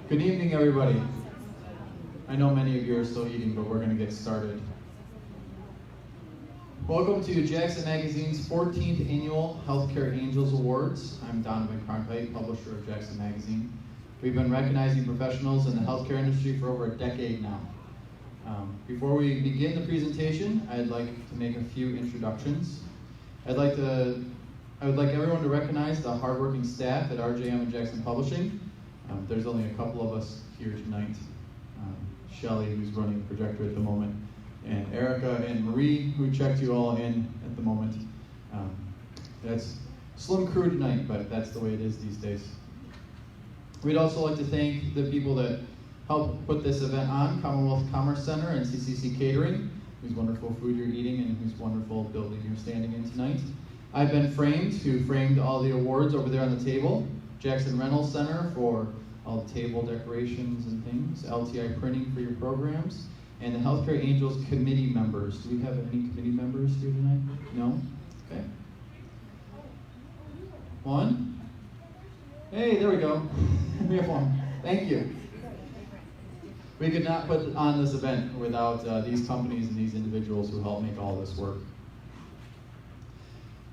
Good evening, everybody. I know many of you are still eating, but we're going to get started. Welcome to Jackson Magazine's 14th Annual Healthcare Angels Awards. I'm Donovan Cronkite, publisher of Jackson Magazine. We've been recognizing professionals in the healthcare industry for over a decade now. Before we begin the presentation, I'd like to make a few introductions. I would like everyone to recognize the hardworking staff at RJM and Jackson Publishing. There's only a couple of us here tonight. Shelly, who's running the projector at the moment, and Erica and Marie, who checked you all in at the moment. That's slim crew tonight, but that's the way it is these days. We'd also like to thank the people that helped put this event on, Commonwealth Commerce Center and CCC Catering, whose wonderful food you're eating and whose wonderful building you're standing in tonight. I've Been Framed, who framed all the awards over there on the table. Jackson Reynolds Center for all the table decorations and things. LTI Printing for your programs. And the Healthcare Angels committee members. Do we have any committee members here tonight? No? Okay. One? Hey, there we go. We have one. Thank you. We could not put on this event without these companies and these individuals who help make all this work.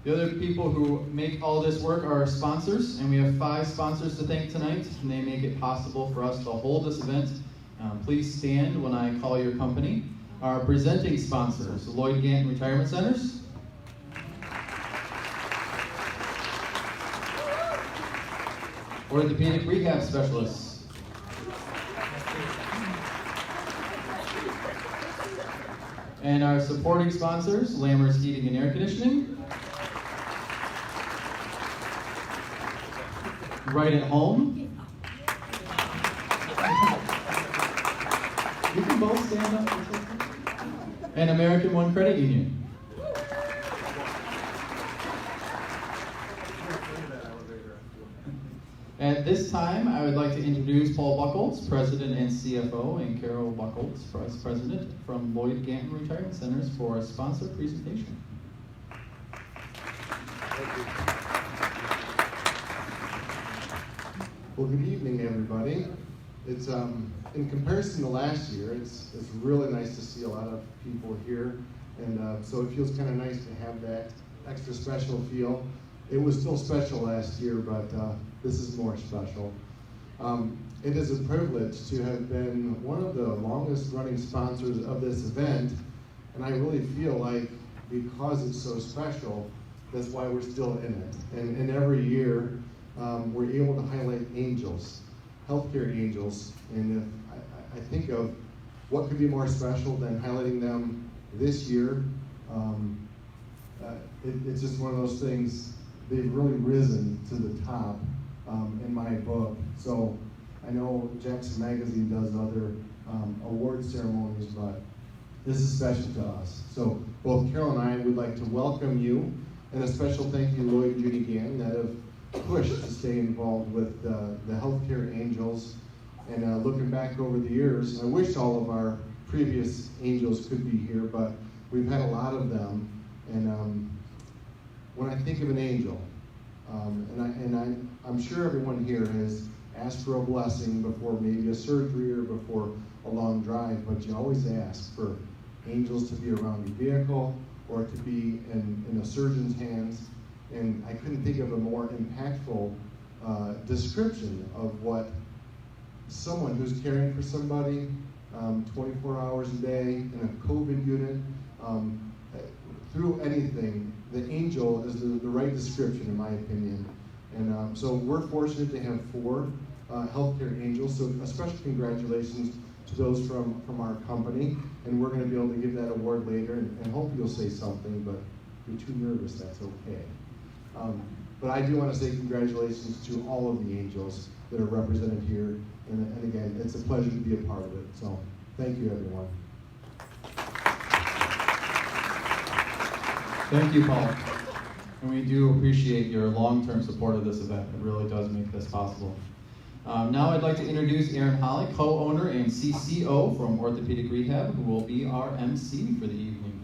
The other people who make all this work are our sponsors, and we have 5 sponsors to thank tonight, and they make it possible for us to hold this event. Please stand when I call your company. Our presenting sponsors, Lloyd Ganton Retirement Centers, Orthopedic Rehab Specialists, and our supporting sponsors, Lammers Heating and Air Conditioning, Right at Home. You can both stand up. And American One Credit Union. At this time, I would like to introduce Paul Buckholz, President and CFO, and Carol Buckholz, Vice President from Lloyd Ganton Retirement Centers for a sponsor presentation. Thank you. Well, good evening, everybody. It's in comparison to last year, it's really nice to see a lot of people here, and so it feels kind of nice to have that extra special feel. It was still special last year, but this is more special. It is a privilege to have been one of the longest running sponsors of this event, and I really feel like because it's so special, that's why we're still in it. And every year, we're able to highlight angels, healthcare angels, and if I think of what could be more special than highlighting them this year. It's just one of those things, they've really risen to the top in my book. So I know Jackson Magazine does other award ceremonies, but this is special to us. So both Carol and I would like to welcome you, and a special thank you to Lloyd and Judy Gann that have pushed to stay involved with the Healthcare Angels. And looking back over the years, I wish all of our previous angels could be here, but we've had a lot of them. And when I think of an angel, I'm sure everyone here has asked for a blessing before maybe a surgery or before a long drive, but you always ask for angels to be around your vehicle or to be in a surgeon's hands. And I couldn't think of a more impactful description of what someone who's caring for somebody 24 hours a day in a COVID unit, through anything, the angel is the right description in my opinion. And so we're fortunate to have 4 healthcare angels, so a special congratulations to those from our company. And we're going to be able to give that award later, and hope you'll say something, but if you're too nervous, that's okay. But I do want to say congratulations to all of the angels that are represented here. And again, it's a pleasure to be a part of it. So thank you, everyone. Thank you, Paul. And we do appreciate your long-term support of this event. It really does make this possible. Now I'd like to introduce Erin Holly, co-owner and CCO from Orthopedic Rehab, who will be our MC for the evening.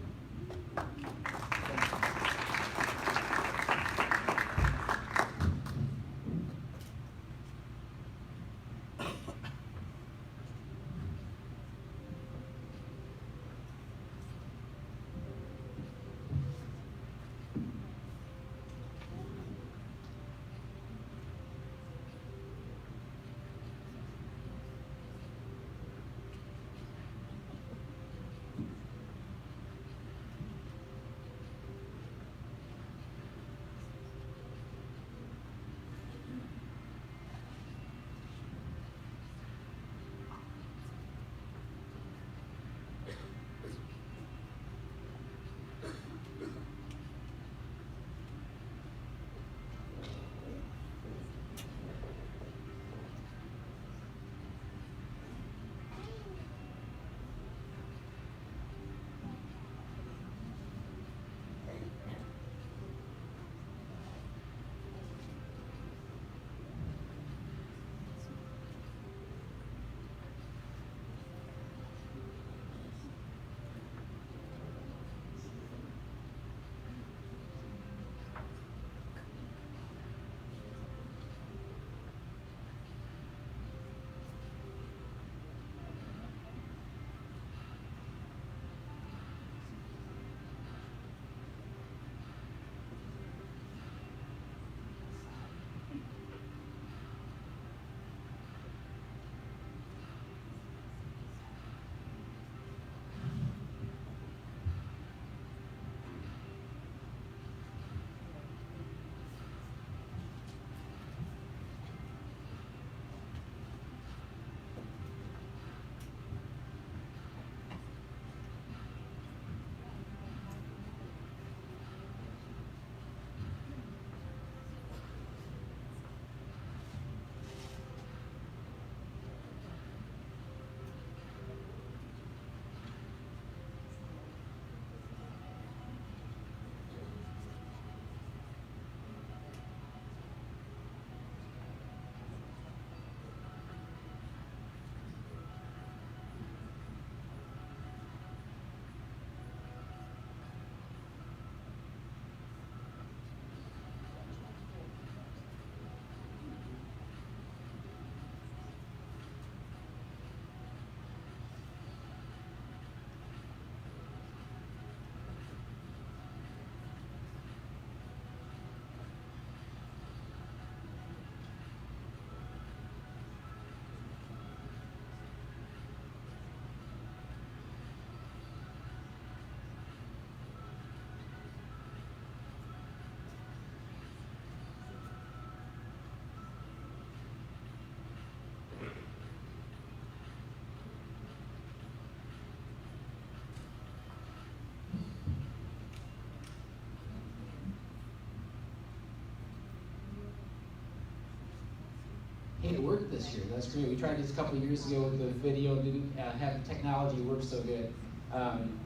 it worked this year. That's great. We tried this a couple of years ago with the video. Didn't have the technology work so good.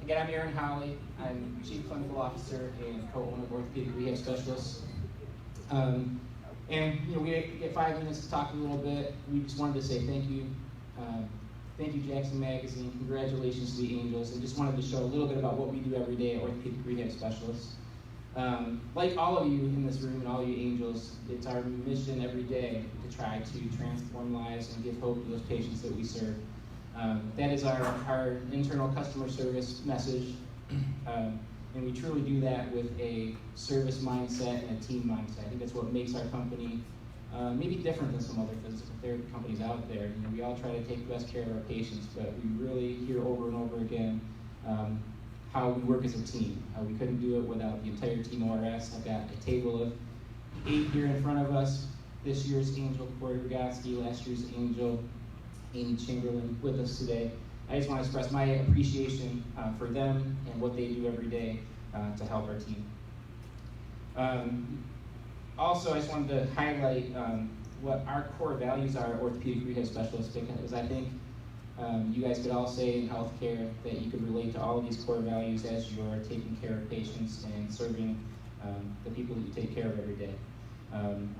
Again, I'm Aaron Howley. I'm Chief Clinical Officer and co-owner of Orthopedic Rehab Specialists. And we get 5 minutes to talk a little bit. We just wanted to say thank you. Thank you, Jackson Magazine. Congratulations to the Angels. And just wanted to show a little bit about what we do every day at Orthopedic Rehab Specialists. Like all of you in this room and all you Angels, it's our mission every day to try to transform lives and give hope to those patients that we serve. That is our internal customer service message. And we truly do that with a service mindset and a team mindset. I think that's what makes our company maybe different than some other physical therapy companies out there. We all try to take the best care of our patients, but we really hear over and over again how we work as a team. We couldn't do it without the entire team ORS. I've got a table of 8 here in front of us. This year's Angel, Corey Rogotsky, last year's Angel, Amy Chamberlain, with us today. I just want to express my appreciation for them and what they do every day to help our team. Also, I just wanted to highlight what our core values are at Orthopedic Rehab Specialists, because I think you guys could all say in healthcare that you could relate to all of these core values as you are taking care of patients and serving the people that you take care of every day.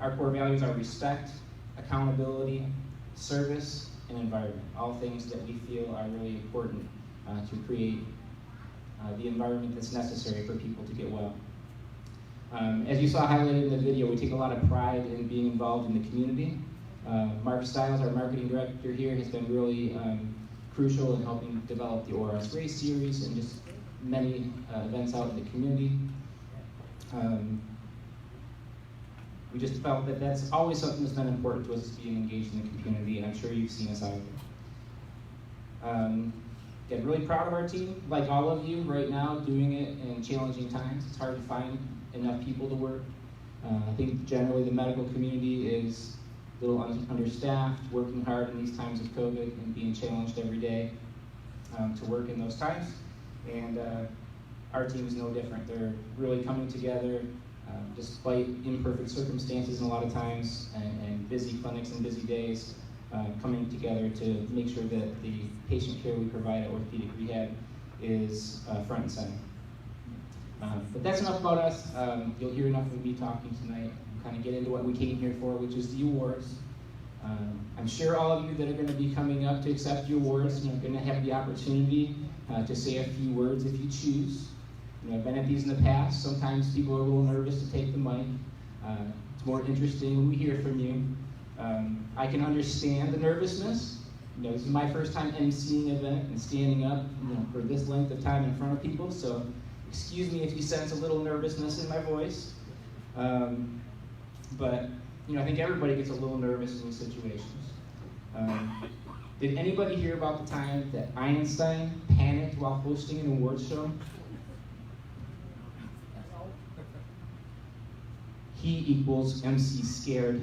Our core values are respect, accountability, service, and environment, all things that we feel are really important to create the environment that's necessary for people to get well. As you saw highlighted in the video, we take a lot of pride in being involved in the community. Mark Stiles, our marketing director here, has been really crucial in helping develop the ORS Race Series and just many events out in the community. We just felt that that's always something that's been important to us, is being engaged in the community, and I'm sure you've seen us out there. Again, really proud of our team, like all of you right now, doing it in challenging times. It's hard to find enough people to work. I think generally the medical community is a little understaffed, working hard in these times of COVID and being challenged every day to work in those times. And our team is no different. They're really coming together despite imperfect circumstances and a lot of times, and busy clinics and busy days, coming together to make sure that the patient care we provide at Orthopedic Rehab is front and center. But that's enough about us. You'll hear enough of me talking tonight. Kind of get into what we came here for, which is the awards. I'm sure all of you that are going to be coming up to accept your awards, you're going to have the opportunity to say a few words if you choose. I've been at these in the past. Sometimes people are a little nervous to take the mic. It's more interesting when we hear from you. I can understand the nervousness. This is my first time emceeing an event and standing up for this length of time in front of people, so excuse me if you sense a little nervousness in my voice. But I think everybody gets a little nervous in these situations. Did anybody hear about the time that Einstein panicked while hosting an awards show? He equals MC scared.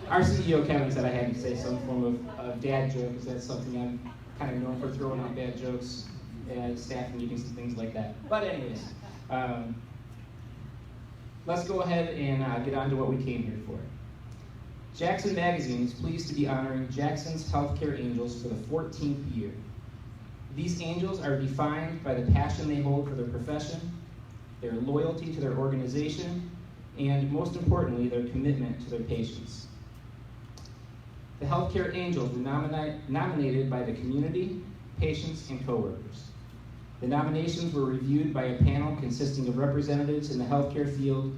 Our CEO, Kevin, said I had to say some form of dad joke, because that's something I'm kind of known for, throwing out bad jokes at staff meetings and things like that. But anyways, let's go ahead and get on to what we came here for. Jackson Magazine is pleased to be honoring Jackson's Healthcare Angels for the 14th year. These angels are defined by the passion they hold for their profession, their loyalty to their organization, and most importantly, their commitment to their patients. The Healthcare Angels were nominated by the community, patients, and coworkers. The nominations were reviewed by a panel consisting of representatives in the healthcare field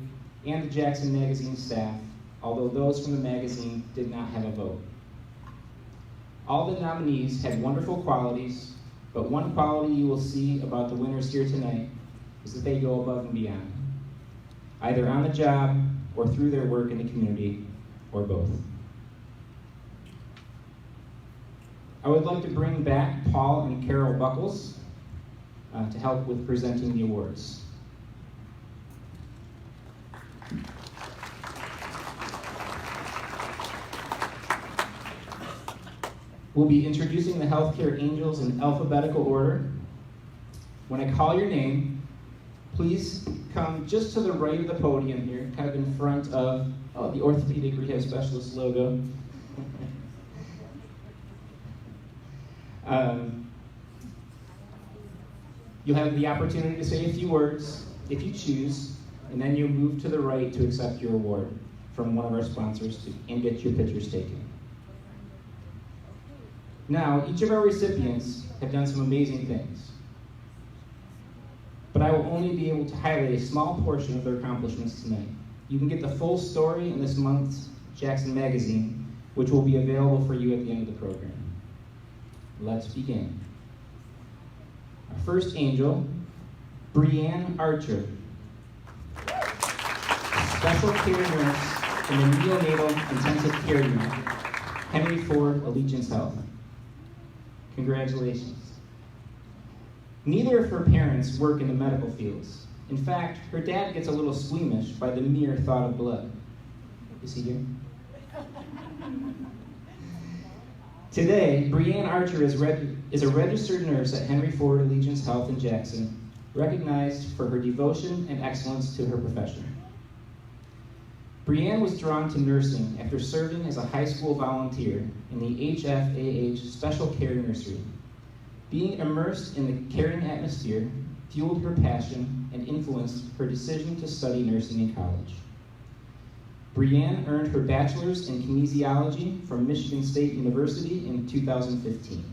and the Jackson Magazine staff, although those from the magazine did not have a vote. All the nominees had wonderful qualities, but one quality you will see about the winners here tonight is that they go above and beyond, either on the job or through their work in the community, or both. I would like to bring back Paul and Carol Buckles to help with presenting the awards. We'll be introducing the Healthcare Angels in alphabetical order. When I call your name, please come just to the right of the podium here, kind of in front of the Orthopedic Rehab Specialist logo. You'll have the opportunity to say a few words if you choose, and then you'll move to the right to accept your award from one of our sponsors and get your pictures taken. Now, each of our recipients have done some amazing things, but I will only be able to highlight a small portion of their accomplishments tonight. You can get the full story in this month's Jackson Magazine, which will be available for you at the end of the program. Let's begin. Our first angel, Brianne Archer, special care nurse in the neonatal intensive care unit, Henry Ford Allegiance Health. Congratulations. Neither of her parents work in the medical fields. In fact, her dad gets a little squeamish by the mere thought of blood. Is he here? Today, Brianne Archer is a registered nurse at Henry Ford Allegiance Health in Jackson, recognized for her devotion and excellence to her profession. Brianne was drawn to nursing after serving as a high school volunteer in the HFAH Special Care Nursery. Being immersed in the caring atmosphere fueled her passion and influenced her decision to study nursing in college. Brianne earned her bachelor's in kinesiology from Michigan State University in 2015,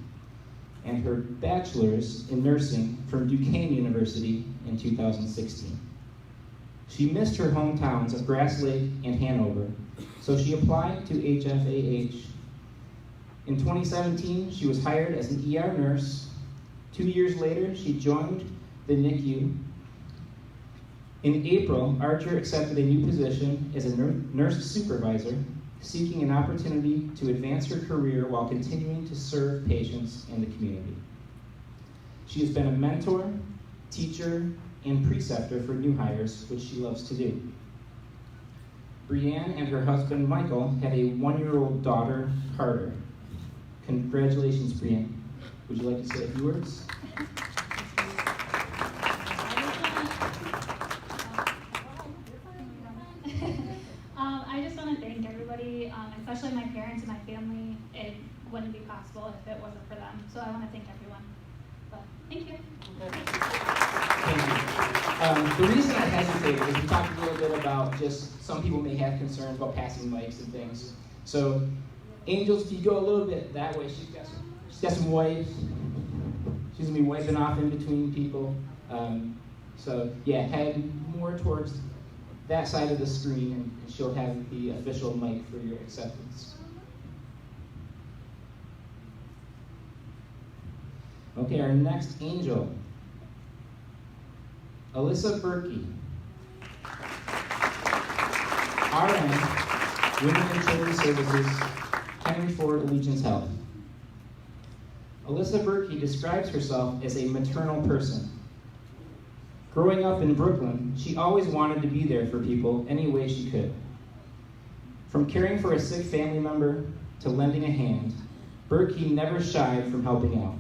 and her bachelor's in nursing from Duquesne University in 2016. She missed her hometowns of Grass Lake and Hanover, so she applied to HFAH. In 2017, she was hired as an ER nurse. 2 years later, she joined the NICU. In April, Archer accepted a new position as a nurse supervisor, seeking an opportunity to advance her career while continuing to serve patients and the community. She has been a mentor, teacher, and preceptor for new hires, which she loves to do. Brianne and her husband, Michael, have a 1-year-old daughter, Carter. Congratulations, Brianne. Would you like to say a few words? I just want to thank everybody, especially my parents and my family. It wouldn't be possible if it wasn't for them. So I want to thank everyone. But thank you. Thank you. The reason I hesitated is we talked a little bit about just some people may have concerns about passing mics and things. So, Angels, if you go a little bit that way, she's got some wipes. She's gonna be wiping off in between people. So yeah, head more towards that side of the screen, and she'll have the official mic for your acceptance. Okay, our next angel, Alyssa Berkey, RN, Women and Children's Services, Henry Ford Allegiance Health. Alyssa Berkey describes herself as a maternal person. Growing up in Brooklyn, she always wanted to be there for people any way she could. From caring for a sick family member to lending a hand, Berkey never shied from helping out.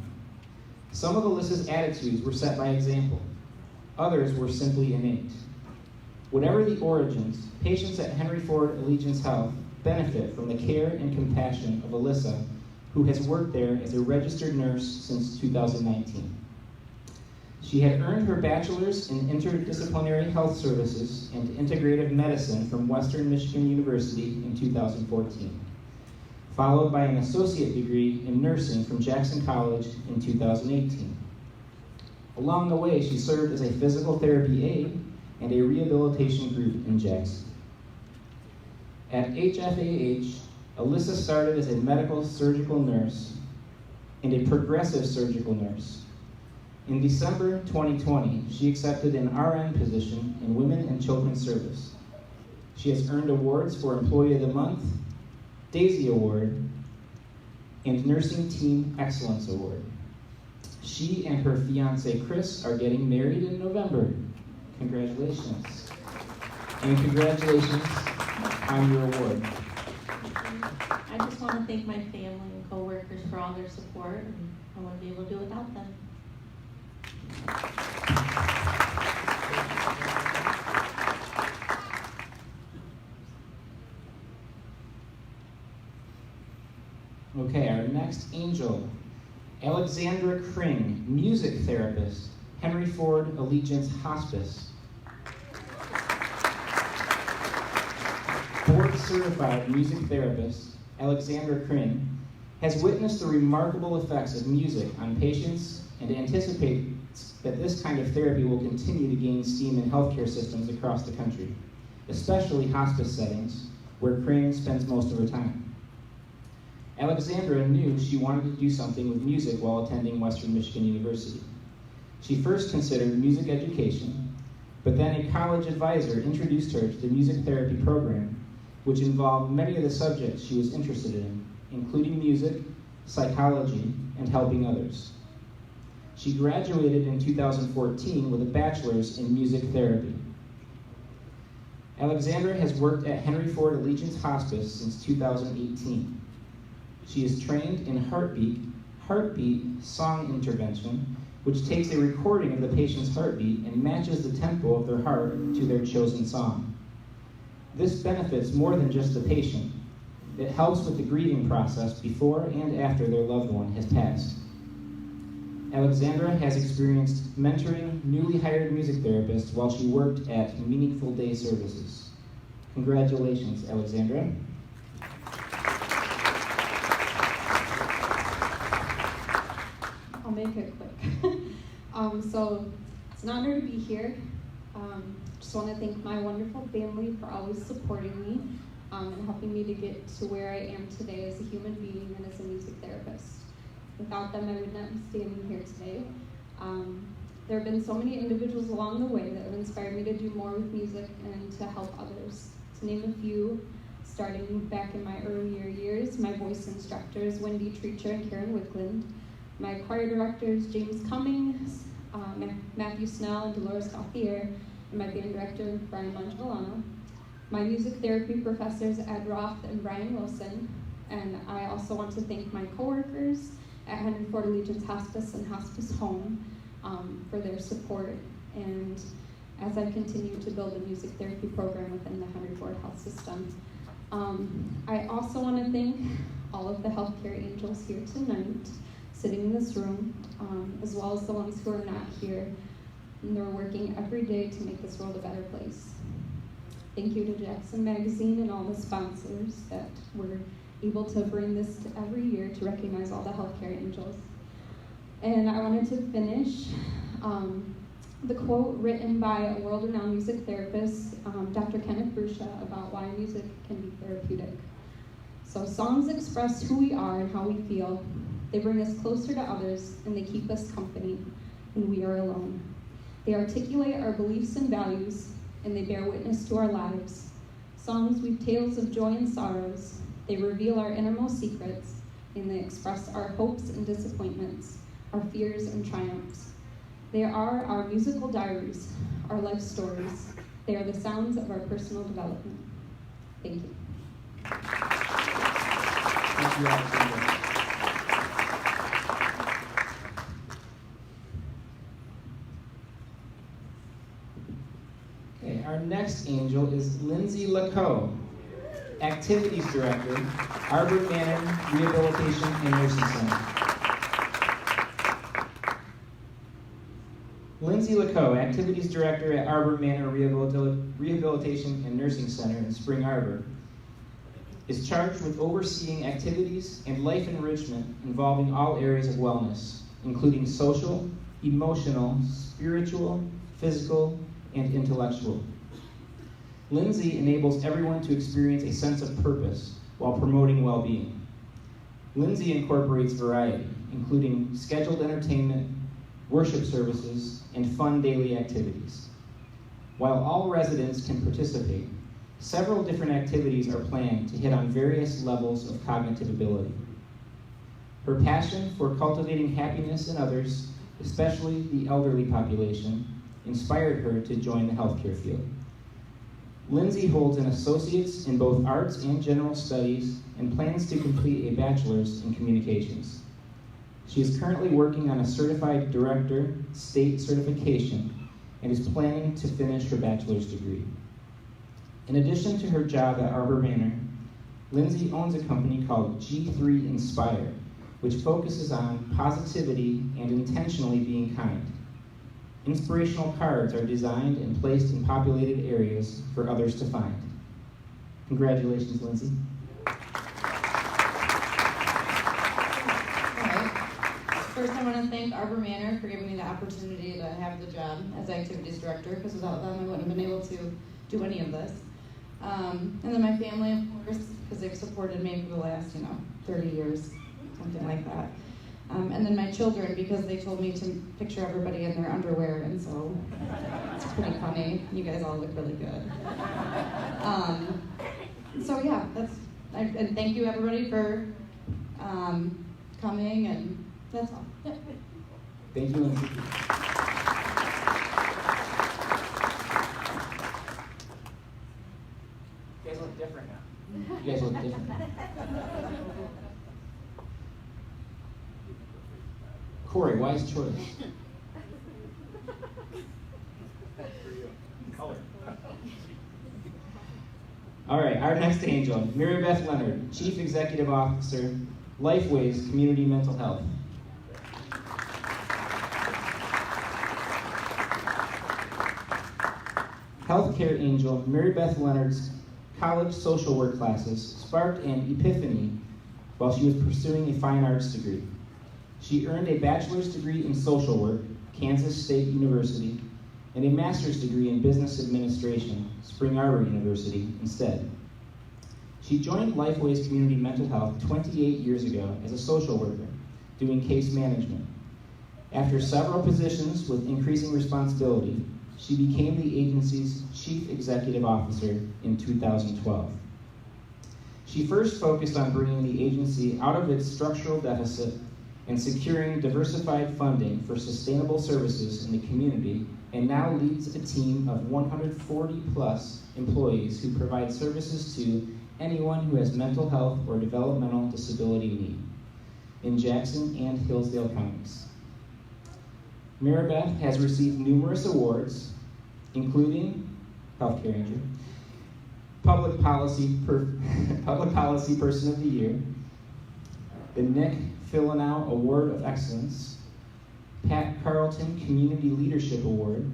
Some of Alyssa's attitudes were set by example. Others were simply innate. Whatever the origins, patients at Henry Ford Allegiance Health benefit from the care and compassion of Alyssa, who has worked there as a registered nurse since 2019. She had earned her bachelor's in interdisciplinary health services and integrative medicine from Western Michigan University in 2014, followed by an associate degree in nursing from Jackson College in 2018. Along the way, she served as a physical therapy aide and a rehabilitation group in Jackson. At HFAH, Alyssa started as a medical surgical nurse and a progressive surgical nurse. In December 2020, she accepted an RN position in Women and Children's Service. She has earned awards for Employee of the Month, Daisy Award, and Nursing Team Excellence Award. She and her fiancé, Chris, are getting married in November. Congratulations. And congratulations on your award. I just want to thank my family and coworkers for all their support, and I wouldn't be able to do it without them. Okay, our next angel, Alexandra Kring, music therapist, Henry Ford Allegiance Hospice. Board-certified music therapist, Alexandra Kring, has witnessed the remarkable effects of music on patients and anticipates that this kind of therapy will continue to gain steam in healthcare systems across the country, especially hospice settings, where Kring spends most of her time. Alexandra knew she wanted to do something with music while attending Western Michigan University. She first considered music education, but then a college advisor introduced her to the music therapy program, which involved many of the subjects she was interested in, including music, psychology, and helping others. She graduated in 2014 with a bachelor's in music therapy. Alexandra has worked at Henry Ford Allegiance Hospice since 2018. She is trained in heartbeat song intervention, which takes a recording of the patient's heartbeat and matches the tempo of their heart to their chosen song. This benefits more than just the patient. It helps with the grieving process before and after their loved one has passed. Alexandra has experienced mentoring newly hired music therapists while she worked at Meaningful Day Services. Congratulations, Alexandra. I'll make it quick. So it's an honor to be here. Just want to thank my wonderful family for always supporting me and helping me to get to where I am today as a human being and as a music therapist. Without them, I would not be standing here today. There have been so many individuals along the way that have inspired me to do more with music and to help others. To name a few, starting back in my earlier years, my voice instructors, Wendy Treacher and Karen Wickland, my choir directors, James Cummings, Matthew Snell and Dolores Gauthier, and my band director, Brian Mangiolano, my music therapy professors, Ed Roth and Brian Wilson, and I also want to thank my coworkers at Henry Ford Allegiance Hospice and Hospice Home for their support, and as I continue to build a music therapy program within the Henry Ford Health System. I also want to thank all of the healthcare angels here tonight, sitting in this room, as well as the ones who are not here, and they're working every day to make this world a better place. Thank you to Jackson Magazine and all the sponsors that were able to bring this to every year to recognize all the healthcare angels. And I wanted to finish the quote written by a world-renowned music therapist, Dr. Kenneth Bruscia, about why music can be therapeutic. So songs express who we are and how we feel. They bring us closer to others, and they keep us company when we are alone. They articulate our beliefs and values, and they bear witness to our lives. Songs weave tales of joy and sorrows. They reveal our innermost secrets, and they express our hopes and disappointments, our fears and triumphs. They are our musical diaries, our life stories. They are the sounds of our personal development. Thank you. Thank you, Alexandra. Okay, our next angel is Lindsay Lacoe, Activities Director, Arbor Manor Rehabilitation and Nursing Center. Lindsay Lacoe, Activities Director at Arbor Manor Rehabilitation and Nursing Center in Spring Arbor, is charged with overseeing activities and life enrichment involving all areas of wellness, including social, emotional, spiritual, physical, and intellectual. Lindsay enables everyone to experience a sense of purpose while promoting well-being. Lindsay incorporates variety, including scheduled entertainment, worship services, and fun daily activities. While all residents can participate, several different activities are planned to hit on various levels of cognitive ability. Her passion for cultivating happiness in others, especially the elderly population, inspired her to join the healthcare field. Lindsay holds an associate's in both arts and general studies and plans to complete a bachelor's in communications. She is currently working on a certified director state certification and is planning to finish her bachelor's degree. In addition to her job at Arbor Manor, Lindsay owns a company called G3 Inspire, which focuses on positivity and intentionally being kind. Inspirational cards are designed and placed in populated areas for others to find. Congratulations, Lindsay. Alright. First, I want to thank Arbor Manor for giving me the opportunity to have the job as activities director, because without them, I wouldn't have been able to do any of this. And then my family, of course, because they've supported me for the last, 30 years, something like that. And then my children, because they told me to picture everybody in their underwear, and so it's pretty funny. You guys all look really good. So yeah, and thank you everybody for coming, and that's all. Yeah. Thank you, Lindsay. You guys look different now. You guys look different. Corey, wise choice. All right, our next angel, Mary Beth Leonard, Chief Executive Officer, Lifeways Community Mental Health. Healthcare angel Mary Beth Leonard's college social work classes sparked an epiphany while she was pursuing a fine arts degree. She earned a bachelor's degree in social work, Kansas State University, and a master's degree in business administration, Spring Arbor University, instead. She joined Lifeways Community Mental Health 28 years ago as a social worker, doing case management. After several positions with increasing responsibility, she became the agency's chief executive officer in 2012. She first focused on bringing the agency out of its structural deficit and securing diversified funding for sustainable services in the community, and now leads a team of 140 plus employees who provide services to anyone who has mental health or developmental disability need in Jackson and Hillsdale counties. Maribeth has received numerous awards, including Healthcare Angel, Public Policy Person of the Year, the Nick Filanow Award of Excellence, Pat Carlton Community Leadership Award,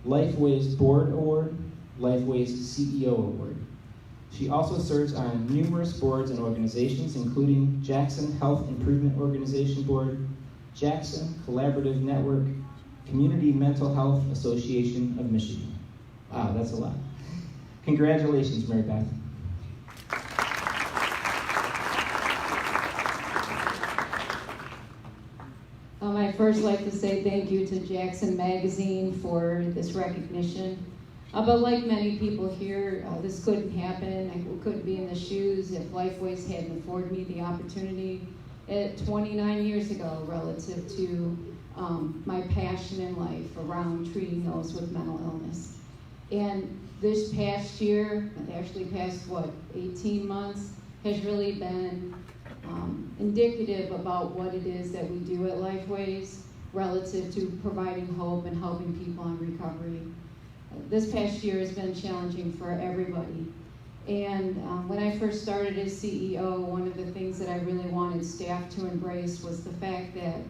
Lifeways Board Award, Lifeways CEO Award. She also serves on numerous boards and organizations, including Jackson Health Improvement Organization Board, Jackson Collaborative Network, Community Mental Health Association of Michigan. Wow, that's a lot. Congratulations, Mary Beth. I'd first like to say thank you to Jackson Magazine for this recognition. But like many people here, this couldn't happen. I couldn't be in the shoes if Lifeways hadn't afforded me the opportunity 29 years ago relative to my passion in life around treating those with mental illness. And this past year, actually past 18 months, has really been indicative about what it is that we do at Lifeways relative to providing hope and helping people in recovery. This past year has been challenging for everybody. And when I first started as CEO, one of the things that I really wanted staff to embrace was the fact that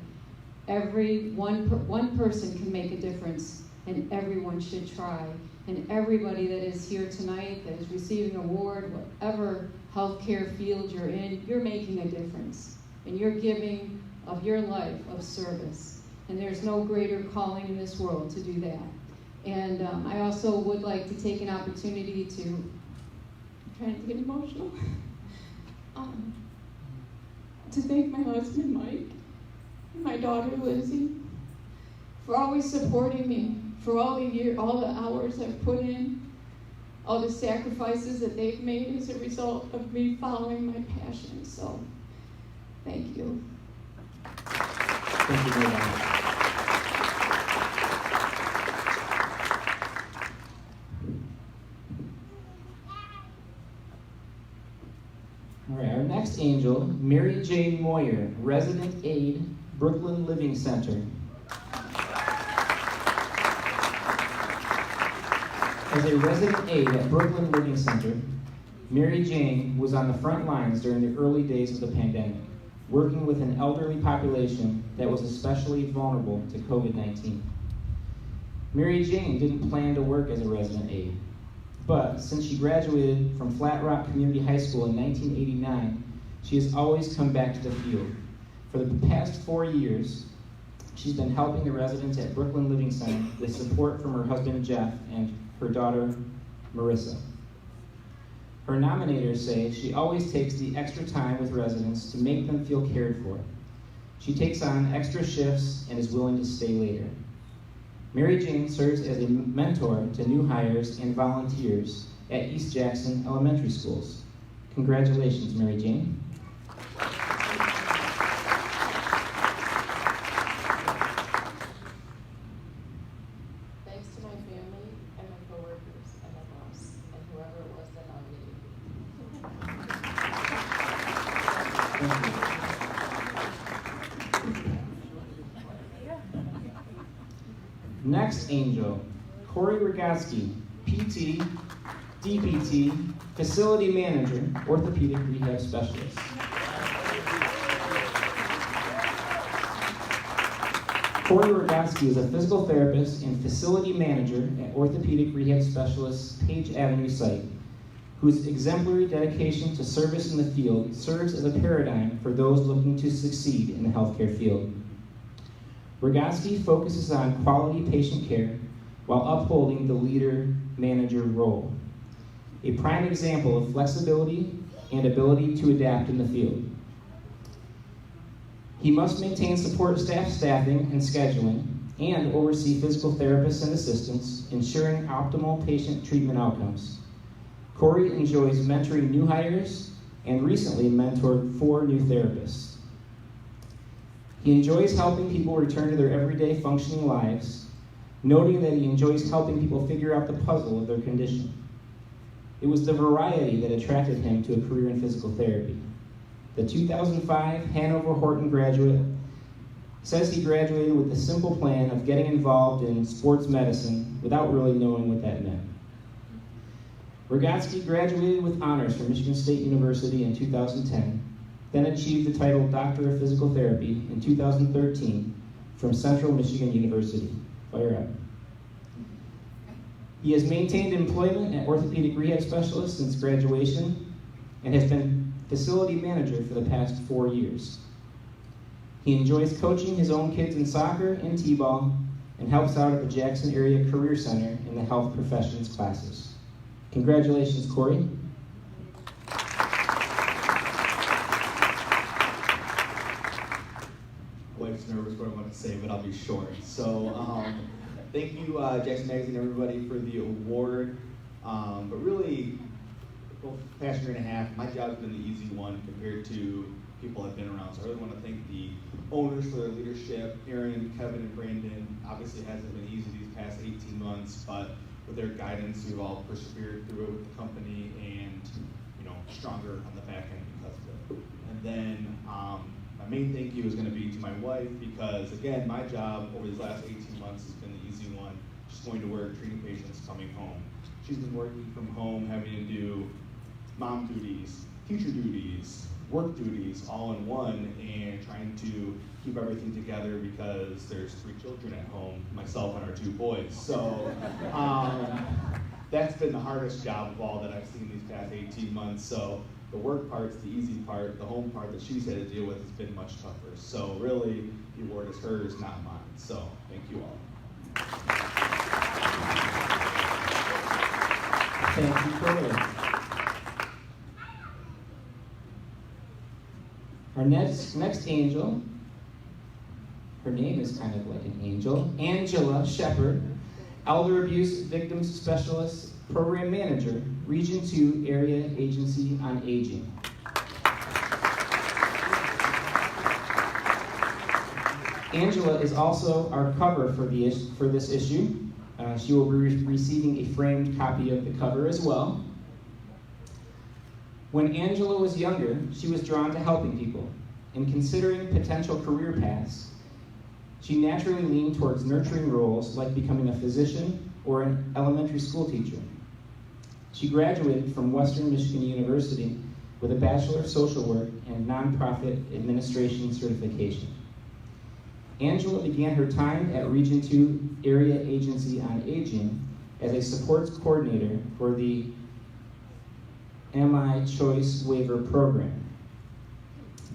one person can make a difference, and everyone should try. And everybody that is here tonight, that is receiving an award, whatever healthcare field you're in, you're making a difference. And you're giving of your life of service. And there's no greater calling in this world to do that. And I also would like to take an opportunity to, I'm trying to get emotional, to thank my husband, Mike, and my daughter, Lizzie, for always supporting me, for all the hours I've put in, all the sacrifices that they've made as a result of me following my passion. So, thank you. Thank you very much. All right, our next angel, Mary Jane Moyer, Resident Aide, Brooklyn Living Center. As a resident aide at Brooklyn Living Center, Mary Jane was on the front lines during the early days of the pandemic, working with an elderly population that was especially vulnerable to COVID-19. Mary Jane didn't plan to work as a resident aide, but since she graduated from Flat Rock Community High School in 1989, she has always come back to the field. For the past 4 years, she's been helping the residents at Brooklyn Living Center with support from her husband Jeff and her daughter Marissa. Her nominators say she always takes the extra time with residents to make them feel cared for. She takes on extra shifts and is willing to stay later. Mary Jane serves as a mentor to new hires and volunteers at East Jackson Elementary Schools. Congratulations, Mary Jane. Thanks to my family and my coworkers and my boss and whoever it was that nominated me. Next angel, Corey Rogatsky, PT, DPT, Facility Manager, Orthopedic Rehab Specialist. Corey Rogatsky is a physical therapist and facility manager at Orthopedic Rehab Specialist's Page Avenue site, whose exemplary dedication to service in the field serves as a paradigm for those looking to succeed in the healthcare field. Rogatsky focuses on quality patient care while upholding the leader-manager role, a prime example of flexibility and ability to adapt in the field. He must maintain support staffing and scheduling, and oversee physical therapists and assistants, ensuring optimal patient treatment outcomes. Corey enjoys mentoring new hires and recently mentored 4 new therapists. He enjoys helping people return to their everyday functioning lives, noting that he enjoys helping people figure out the puzzle of their condition. It was the variety that attracted him to a career in physical therapy. The 2005 Hanover Horton graduate says he graduated with the simple plan of getting involved in sports medicine without really knowing what that meant. Rogatsky graduated with honors from Michigan State University in 2010, then achieved the title Doctor of Physical Therapy in 2013 from Central Michigan University. Fire up. He has maintained employment at Orthopedic Rehab Specialist since graduation and has been facility manager for the past 4 years. He enjoys coaching his own kids in soccer and t-ball and helps out at the Jackson Area Career Center in the health professions classes. Congratulations, Corey. Wife's nervous what I'm going to say, but I'll be short. So, thank you, Jackson Magazine, everybody, for the award. But really, the past year and a half, my job's been the easy one compared to people I've been around. So I really want to thank the owners for their leadership. Aaron, Kevin, and Brandon. Obviously, it hasn't been easy these past 18 months, but with their guidance, we've all persevered through it with the company and, stronger on the back end because of it. And then, my main thank you is going to be to my wife because, again, my job over these last 18 months has been the easy one, just going to work, treating patients, coming home. She's been working from home, having to do mom duties, teacher duties, work duties, all in one, and trying to keep everything together because there's 3 children at home, myself and our 2 boys. So that's been the hardest job of all that I've seen these past 18 months. So the work part's the easy part. The home part that she's had to deal with has been much tougher. So really, the award is hers, not mine. So thank you all. Thank you, Corey. Our next angel, her name is kind of like an angel, Angela Shepard, Elder Abuse Victims Specialist, Program Manager, Region 2 Area Agency on Aging. Angela is also our cover for this issue. She will be receiving a framed copy of the cover as well. When Angela was younger, she was drawn to helping people. In considering potential career paths, she naturally leaned towards nurturing roles like becoming a physician or an elementary school teacher. She graduated from Western Michigan University with a Bachelor of Social Work and Nonprofit Administration certification. Angela began her time at Region 2 Area Agency on Aging as a supports coordinator for the MI Choice Waiver Program.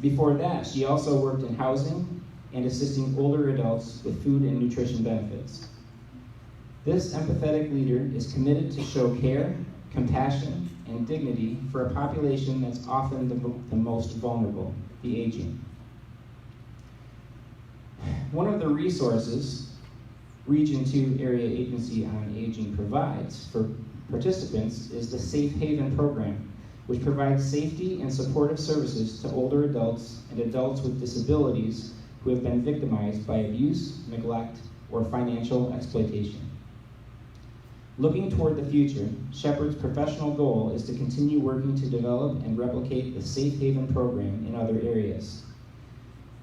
Before that, she also worked in housing and assisting older adults with food and nutrition benefits. This empathetic leader is committed to show care, compassion, and dignity for a population that's often the most vulnerable, the aging. One of the resources Region 2 Area Agency on Aging provides for participants is the Safe Haven program, which provides safety and supportive services to older adults and adults with disabilities who have been victimized by abuse, neglect, or financial exploitation. Looking toward the future, Shepherd's professional goal is to continue working to develop and replicate the Safe Haven program in other areas.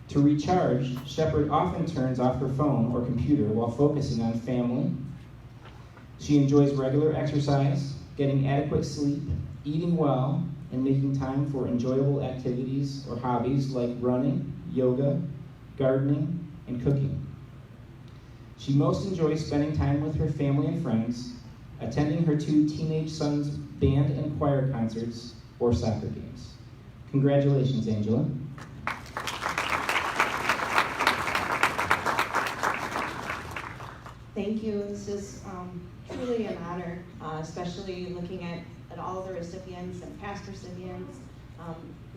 To recharge, Shepherd often turns off her phone or computer while focusing on family. She enjoys regular exercise, getting adequate sleep, eating well, and making time for enjoyable activities or hobbies like running, yoga, gardening, and cooking. She most enjoys spending time with her family and friends, attending her 2 teenage sons' band and choir concerts or soccer games. Congratulations, Angela. Thank you. This is truly an honor, especially looking at all the recipients and past recipients.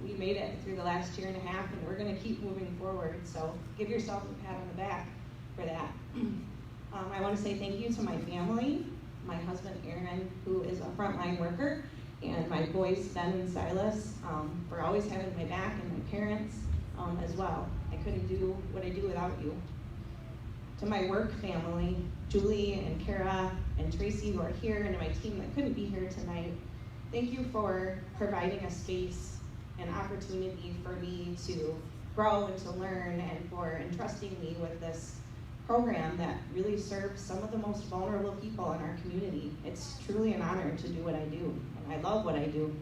We made it through the last year and a half, and we're going to keep moving forward. So give yourself a pat on the back for that. I want to say thank you to my family, my husband Aaron, who is a frontline worker, and my boys Ben and Silas for always having my back, and my parents as well. I couldn't do what I do without you. To my work family, Julie and Kara and Tracy, who are here, and to my team that couldn't be here tonight, thank you for providing a space and opportunity for me to grow and to learn, and for entrusting me with this program that really serves some of the most vulnerable people in our community. It's truly an honor to do what I do, and I love what I do.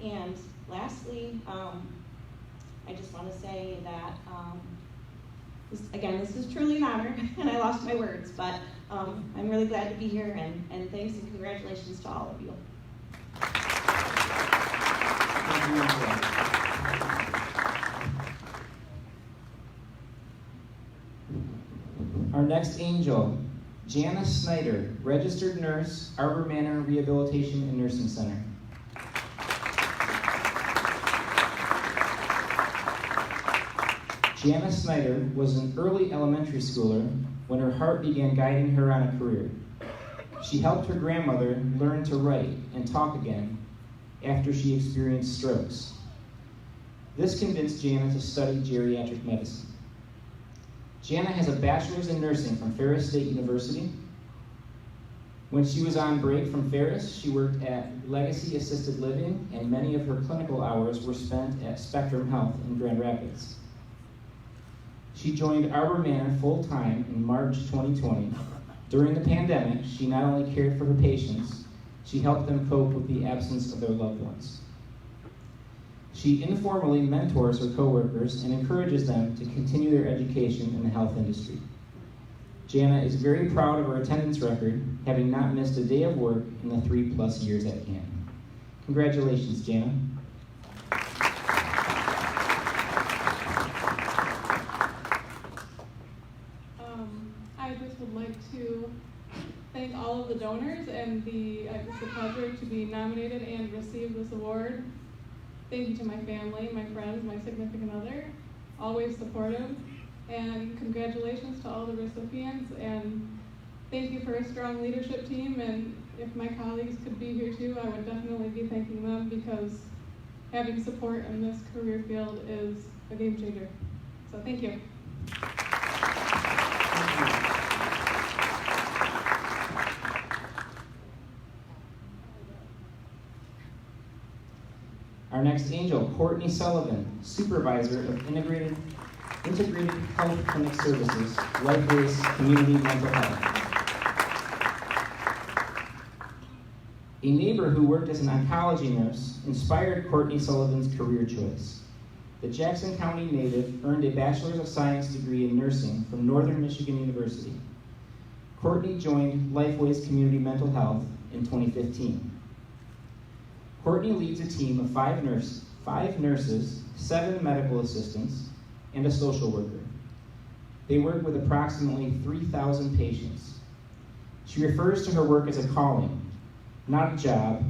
And lastly, I just want to say that this is truly an honor, and I lost my words, but I'm really glad to be here, and thanks and congratulations to all of you. Thank you, Angela. Our next angel, Janice Snyder, registered nurse, Arbor Manor Rehabilitation and Nursing Center. Janice Snyder was an early elementary schooler when her heart began guiding her on a career. She helped her grandmother learn to write and talk again after she experienced strokes. This convinced Jana to study geriatric medicine. Jana has a bachelor's in nursing from Ferris State University. When she was on break from Ferris, she worked at Legacy Assisted Living, and many of her clinical hours were spent at Spectrum Health in Grand Rapids. She joined Arbor Manor full-time in March 2020. During the pandemic, she not only cared for her patients, she helped them cope with the absence of their loved ones. She informally mentors her coworkers and encourages them to continue their education in the health industry. Jana is very proud of her attendance record, having not missed a day of work in the 3+ years at camp. Congratulations, Jana. I just would like to thank all of the donors, and it's a pleasure to be nominated and receive this award. Thank you to my family, my friends, my significant other, always supportive, and congratulations to all the recipients, and thank you for a strong leadership team, and if my colleagues could be here too, I would definitely be thanking them, because having support in this career field is a game changer. So thank you. Our next angel, Courtney Sullivan, Supervisor of Integrated Health Clinic Services, LifeBase Community Mental Health. A neighbor who worked as an oncology nurse inspired Courtney Sullivan's career choice. The Jackson County native earned a Bachelor's of Science degree in nursing from Northern Michigan University. Courtney joined Lifeways Community Mental Health in 2015. Courtney leads a team of five nurses, 7 medical assistants, and a social worker. They work with approximately 3,000 patients. She refers to her work as a calling, not a job,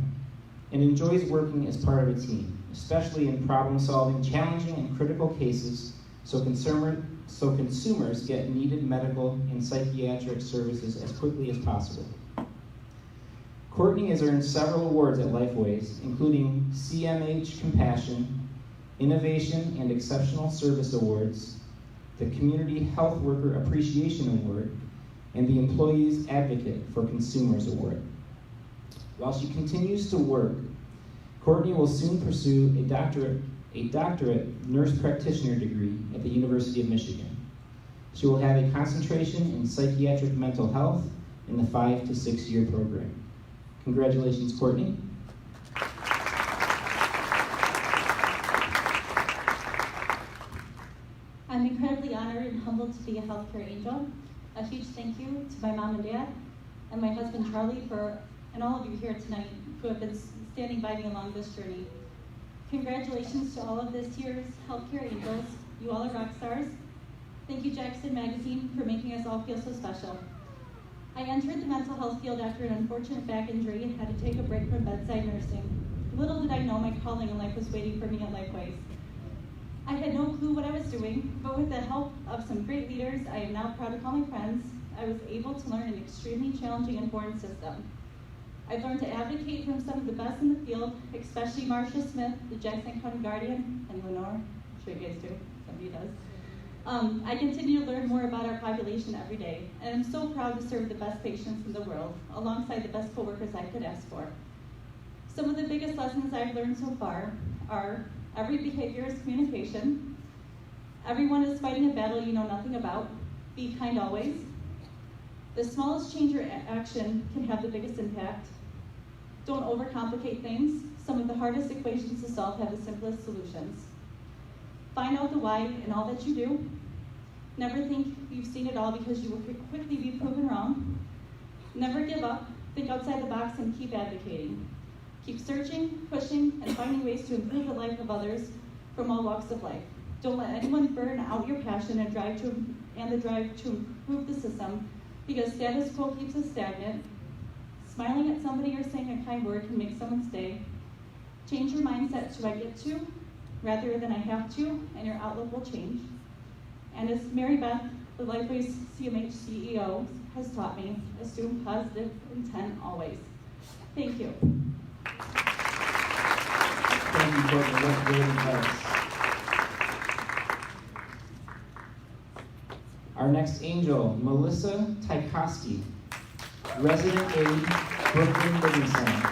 and enjoys working as part of a team, especially in problem-solving challenging and critical cases so consumers get needed medical and psychiatric services as quickly as possible. Courtney has earned several awards at Lifeways, including CMH Compassion, Innovation and Exceptional Service Awards, the Community Health Worker Appreciation Award, and the Employees Advocate for Consumers Award. While she continues to work, Courtney will soon pursue a doctorate nurse practitioner degree at the University of Michigan. She will have a concentration in psychiatric mental health in the 5 to 6 year program. Congratulations, Courtney. I'm incredibly honored and humbled to be a healthcare angel. A huge thank you to my mom and dad and my husband Charlie and all of you here tonight who have been standing by me along this journey. Congratulations to all of this year's healthcare angels. You all are rock stars. Thank you, Jackson Magazine, for making us all feel so special. I entered the mental health field after an unfortunate back injury and had to take a break from bedside nursing. Little did I know my calling in life was waiting for me at Lifeways. I had no clue what I was doing, but with the help of some great leaders I am now proud to call my friends, I was able to learn an extremely challenging and foreign system. I've learned to advocate from some of the best in the field, especially Marcia Smith, the Jackson County Guardian, and Lenore. I'm sure you guys do, somebody does. I continue to learn more about our population every day, and I'm so proud to serve the best patients in the world, alongside the best coworkers I could ask for. Some of the biggest lessons I've learned so far are every behavior is communication, everyone is fighting a battle you know nothing about, be kind always, the smallest change or action can have the biggest impact, don't overcomplicate things, some of the hardest equations to solve have the simplest solutions. Find out the why in all that you do. Never think you've seen it all because you will quickly be proven wrong. Never give up, think outside the box and keep advocating. Keep searching, pushing, and finding ways to improve the life of others from all walks of life. Don't let anyone burn out your passion and the drive to improve the system, because status quo keeps us stagnant. Smiling at somebody or saying a kind word can make someone stay. Change your mindset to I get to, rather than I have to, and your outlook will change. And as Mary Beth, the Lifeways CMH CEO, has taught me, assume positive intent always. Thank you. Thank you, Courtney. That's great advice. Our next angel, Melissa Tykowski, resident aide, Brooklyn Living Center.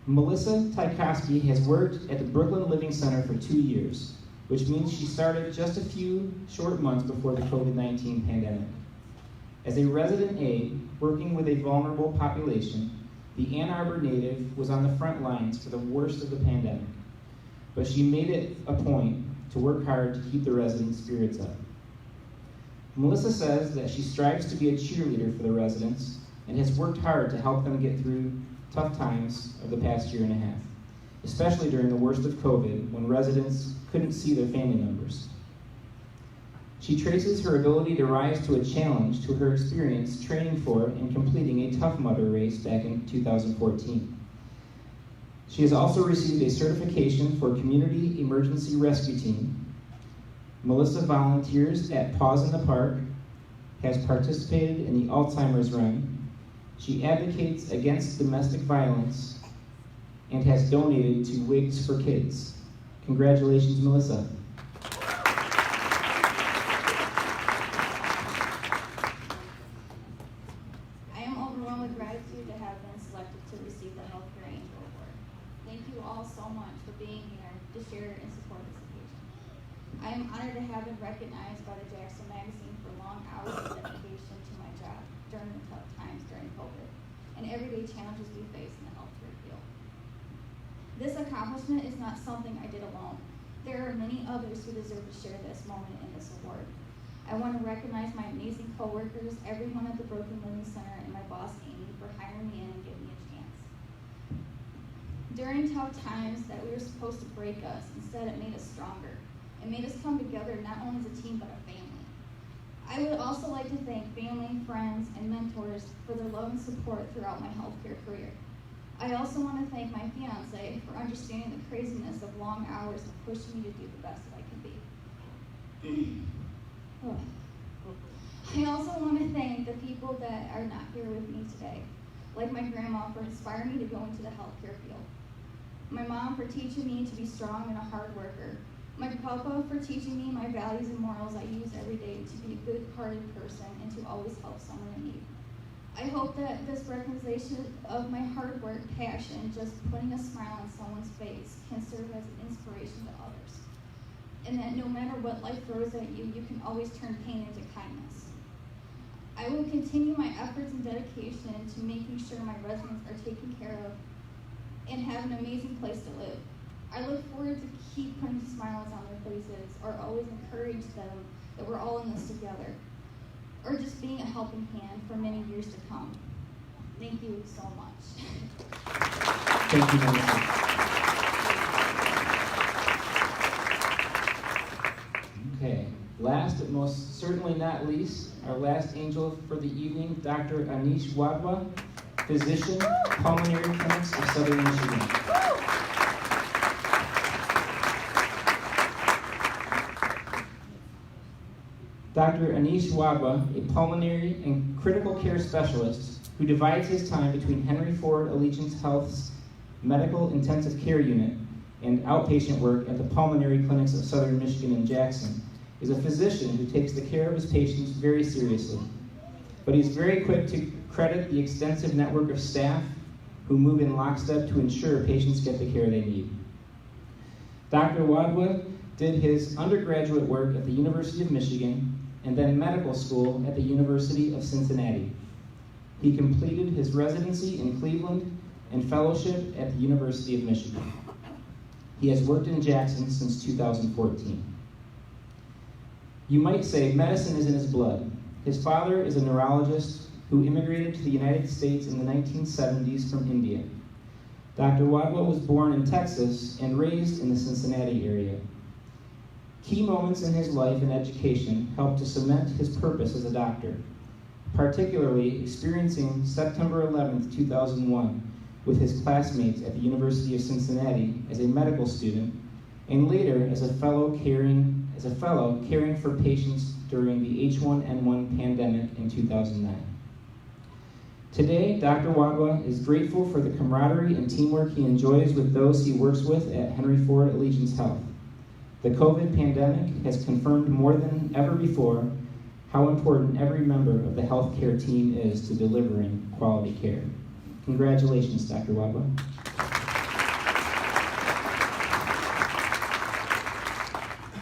Melissa Tykowski has worked at the Brooklyn Living Center for 2 years, which means she started just a few short months before the COVID-19 pandemic. As a resident aide working with a vulnerable population, the Ann Arbor native was on the front lines for the worst of the pandemic, but she made it a point to work hard to keep the residents' spirits up. Melissa says that she strives to be a cheerleader for the residents and has worked hard to help them get through tough times of the past year and a half, especially during the worst of COVID when residents couldn't see their family members. She traces her ability to rise to a challenge to her experience training for and completing a Tough Mudder race back in 2014. She has also received a certification for Community Emergency Rescue Team. Melissa volunteers at Paws in the Park, has participated in the Alzheimer's Run. She advocates against domestic violence and has donated to Wigs for Kids. Congratulations, Melissa. I am overwhelmed with gratitude to have been selected to receive the Healthcare Angel Award. Thank you all so much for being here to share and support this occasion. I am honored to have been recognized by the Jackson Magazine for long hours of dedication to my job during the tough times during COVID and everyday challenges we face in the healthcare field. This accomplishment is not something I did alone. There are many others who deserve to share this moment in this award. I want to recognize my amazing coworkers, everyone at the Broken Living Center, and my boss, Amy, for hiring me in and giving me a chance. During tough times that we were supposed to break us, instead it made us stronger. It made us come together not only as a team, but a family. I would also like to thank family, friends, and mentors for their love and support throughout my healthcare career. I also want to thank my fiance for understanding the craziness of long hours and pushing me to do the best that I can be. I also want to thank the people that are not here with me today, like my grandma for inspiring me to go into the healthcare field, my mom for teaching me to be strong and a hard worker, my papa for teaching me my values and morals I use every day to be a good-hearted person and to always help someone in need. I hope that this recognition of my hard work, passion, just putting a smile on someone's face can serve as an inspiration to others. And that no matter what life throws at you, you can always turn pain into kindness. I will continue my efforts and dedication to making sure my residents are taken care of and have an amazing place to live. I look forward to keep putting smiles on their faces or always encourage them that we're all in this together, or just being a helping hand for many years to come. Thank you so much. Thank you, Melissa. Okay, last but most certainly not least, our last angel for the evening, Dr. Anish Wadhwa, physician, Pulmonary Clinics of Southern Michigan. Dr. Anish Wadhwa, a pulmonary and critical care specialist who divides his time between Henry Ford Allegiance Health's Medical Intensive Care Unit and outpatient work at the Pulmonary Clinics of Southern Michigan in Jackson, is a physician who takes the care of his patients very seriously. But he's very quick to credit the extensive network of staff who move in lockstep to ensure patients get the care they need. Dr. Wadhwa did his undergraduate work at the University of Michigan and then medical school at the University of Cincinnati. He completed his residency in Cleveland and fellowship at the University of Michigan. He has worked in Jackson since 2014. You might say medicine is in his blood. His father is a neurologist who immigrated to the United States in the 1970s from India. Dr. Wadhwa was born in Texas and raised in the Cincinnati area. Key moments in his life and education helped to cement his purpose as a doctor, particularly experiencing September 11, 2001, with his classmates at the University of Cincinnati as a medical student, and later as a fellow caring for patients during the H1N1 pandemic in 2009. Today, Dr. Wadhwa is grateful for the camaraderie and teamwork he enjoys with those he works with at Henry Ford Allegiance Health. The COVID pandemic has confirmed more than ever before how important every member of the healthcare team is to delivering quality care. Congratulations, Dr. Wadhwa.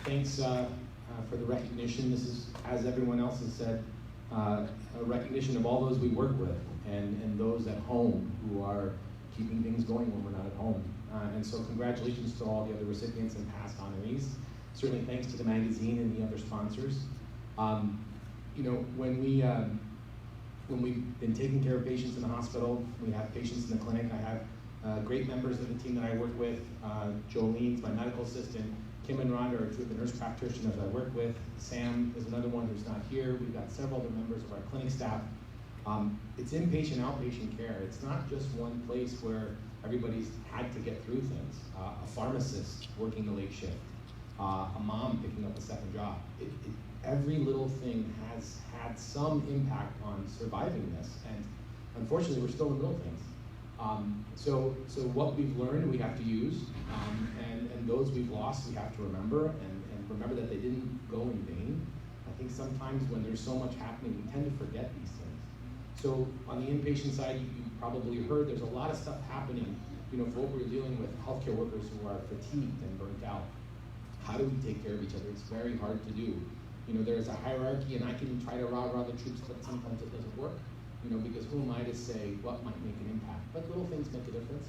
Thanks for the recognition. This is, as everyone else has said, a recognition of all those we work with and those at home who are keeping things going when we're not at home. And so congratulations to all the other recipients and past honorees. Certainly thanks to the magazine and the other sponsors. You know, when we've been taking care of patients in the hospital, we have patients in the clinic. I have great members of the team that I work with. Jolene's my medical assistant. Kim and Rhonda are two of the nurse practitioners I work with. Sam is another one who's not here. We've got several other members of our clinic staff. It's inpatient, outpatient care. It's not just one place where everybody's had to get through things. A pharmacist working the late shift, a mom picking up a second job. Every little thing has had some impact on surviving this, and unfortunately we're still in the middle of things. So what we've learned we have to use, and those we've lost we have to remember, and remember that they didn't go in vain. I think sometimes when there's so much happening, we tend to forget these things. So on the inpatient side, you probably heard there's a lot of stuff happening, you know, for what we're dealing with healthcare workers who are fatigued and burnt out. how do we take care of each other? It's very hard to do. You know, there's a hierarchy, and I can try to rah-rah the troops, but sometimes it doesn't work. You know, because who am I to say what might make an impact? But little things make a difference.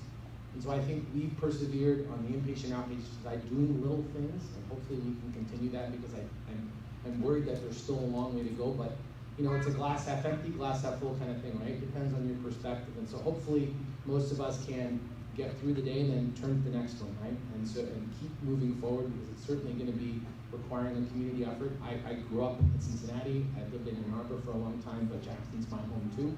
And so I think we've persevered on the inpatient outpatient side doing little things, and hopefully we can continue that, because I'm worried that there's still a long way to go, but you know, it's a glass half empty, glass half full kind of thing, right? Depends on your perspective. And so hopefully most of us can get through the day and then turn to the next one, right? And keep moving forward, because it's certainly going to be requiring a community effort. I grew up in Cincinnati. I lived in Ann Arbor for a long time, but Jackson's my home too.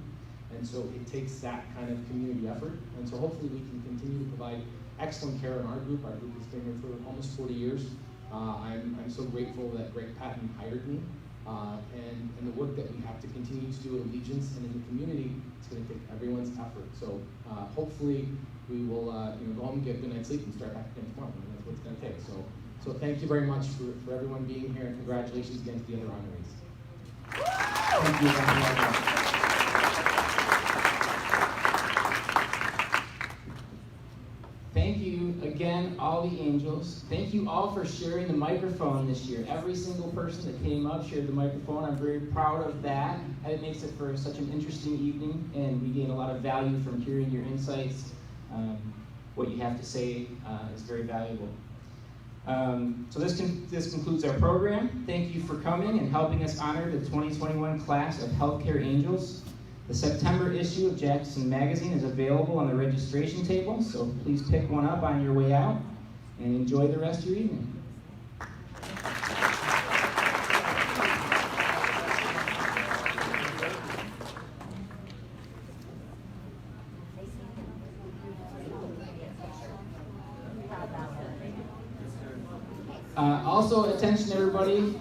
And so it takes that kind of community effort. And so hopefully we can continue to provide excellent care in our group. Our group has been here for almost 40 years. I'm so grateful that Greg Patton hired me. And the work that we have to continue to do at Allegiance and in the community, it's going to take everyone's effort. So hopefully we will go home and get a good night's sleep and start back again tomorrow. And that's what it's going to take. So thank you very much for everyone being here, and congratulations again to the other honorees. Thank you very much. Thank you again, all the angels. Thank you all for sharing the microphone this year. Every single person that came up shared the microphone. I'm very proud of that. And it makes it for such an interesting evening, and we gain a lot of value from hearing your insights. What you have to say is very valuable. So this concludes our program. Thank you for coming and helping us honor the 2021 class of Healthcare Angels. The September issue of Jackson Magazine is available on the registration table, so please pick one up on your way out and enjoy the rest of your evening. Also, attention everybody,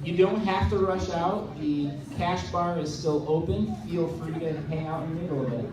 you don't have to rush out. The cash bar is still open. Feel free to hang out and mingle a bit.